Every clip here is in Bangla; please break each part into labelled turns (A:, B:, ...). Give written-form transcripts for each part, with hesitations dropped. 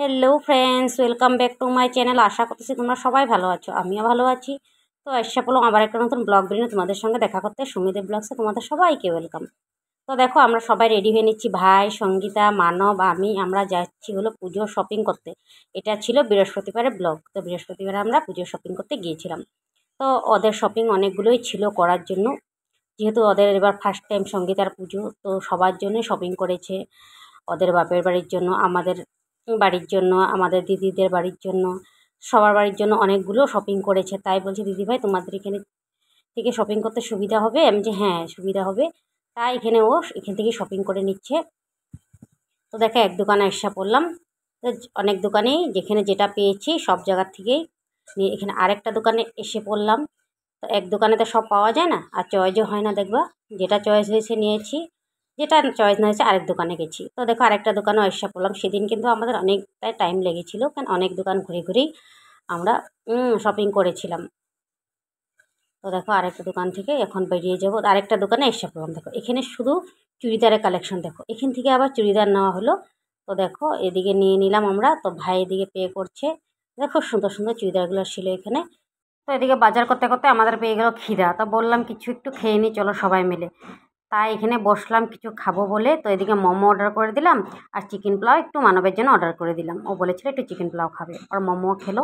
A: Hello friends, welcome back to my channel. আশা করতেছি তোমরা সবাই ভালো আছো, আমিও ভালো আছি। তো এসে পড়লাম আবার একটা নতুন ব্লগ ভিডিও তোমাদের সঙ্গে দেখা করতে। সুমিদের ব্লগসে তোমাদের সবাইকে ওয়েলকাম। তো দেখো আমরা সবাই রেডি হয়ে নিচ্ছি, ভাই, সঙ্গীতা, মানব, আমরা যাচ্ছি হলো পুজো শপিং করতে। এটা ছিল বৃহস্পতিবারের ব্লগ। তো বৃহস্পতিবারে আমরা পুজো শপিং করতে গিয়েছিলাম। তো ওদের শপিং অনেকগুলোই ছিল করার জন্য, যেহেতু ওদের এবার ফার্স্ট টাইম সঙ্গীতার পুজো, তো সবার জন্যই শপিং করেছে। ওদের বাপের বাড়ির জন্য, আমাদের বাড়ির জন্য, আমাদের দিদিদের বাড়ির জন্য, সবার বাড়ির জন্য অনেকগুলো শপিং করেছে। তাই বলছি, দিদিভাই তোমাদের এখানে থেকে শপিং করতে সুবিধা হবে? আমি যে হ্যাঁ সুবিধা হবে। তাই এখান থেকে শপিং করে নিচ্ছে। তো দেখো এক দোকানে এসে পড়লাম। তো অনেক দোকানেই যেখানে যেটা পেয়েছি সব জায়গার থেকেই নিয়ে এখানে আরেকটা দোকানে এসে পড়লাম। তো এক দোকানে তো সব পাওয়া যায় না, আর চয়েসও হয় না। দেখবা যেটা চয়েস হয়েছে নিয়েছি, যেটা চয়েস না হয়েছে আরেক দোকানে গেছি। তো দেখো আরেকটা দোকানেও এসে পড়লাম। সেদিন কিন্তু আমাদের অনেকটাই টাইম লেগেছিলো, কারণ অনেক দোকান ঘুরে ঘুরেই আমরা শপিং করেছিলাম। তো দেখো আরেকটা দোকান থেকে এখন বেরিয়ে যাবো, আরেকটা দোকানে এসে পড়লাম। দেখো এখানে শুধু চুড়িদারের কালেকশন। দেখো এখান থেকে আবার চুড়িদার নেওয়া হলো। তো দেখো এদিকে নিয়ে নিলাম আমরা। তো ভাই এদিকে পে করছে। দেখো সুন্দর সুন্দর চুড়িদারগুলো ছিল এখানে। তো এদিকে বাজার করতে করতে আমাদের পেয়ে গেল খিদা। তো বললাম কিছু একটু খেয়ে নিই, চলো সবাই মিলে। তাই এখানে বসলাম কিছু খাবো বলে। তো এদিকে মোমো অর্ডার করে দিলাম, আর চিকেন পোলাও একটু মানবের জন্য অর্ডার করে দিলাম। ও বলেছিল একটু চিকেন পোলাও খাবে, আর মোমো খেলো।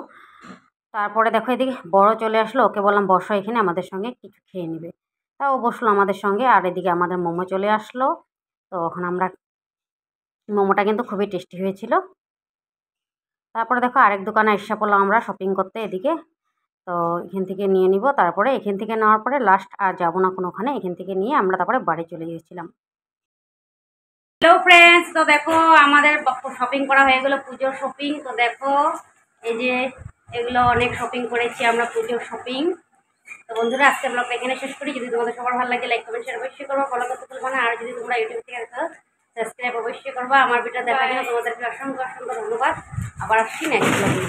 A: তারপরে দেখো এদিকে বড় চলে আসলো, ওকে বললাম বসো এখানে, আমাদের সঙ্গে কিছু খেয়ে নেবে। তা ও বসলো আমাদের সঙ্গে, আর এদিকে আমাদের মোমো চলে আসলো। তো এখন আমরা মোমোটা কিন্তু খুবই টেস্টি হয়েছিল। তারপরে দেখো আরেক দোকানে এসে পড়লাম আমরা শপিং করতে এদিকে। তো এখান থেকে নিয়ে নিব, তারপরে এখান থেকে নেওয়ার পরে লাস্ট আর যাবো না কোনোখানে। এখান থেকে নিয়ে আমরা তারপরে বাড়ি চলে গিয়েছিলাম। হ্যালো ফ্রেন্ডস, তো দেখো আমাদের শপিং করা হয়ে গেলো, পুজোর শপিং। তো দেখো এই যে এগুলো অনেক শপিং করেছি আমরা, পুজোর শপিং। তো বন্ধুরা আজকে ব্লগটা এখানে শেষ করি। যদি তোমাদের সবার ভালো লাগে লাইক কমেন্ট শেয়ার অবশ্যই করবো, ফলো করতে ভুলবো না। আর যদি তোমরা ইউটিউব থেকে দেখো সাবস্ক্রাইব অবশ্যই করবো। আমার ভিডিও দেখার জন্য তোমাদেরকে অসংখ্য অসংখ্য ধন্যবাদ। আবার আসছি নেক্সট ব্লগে।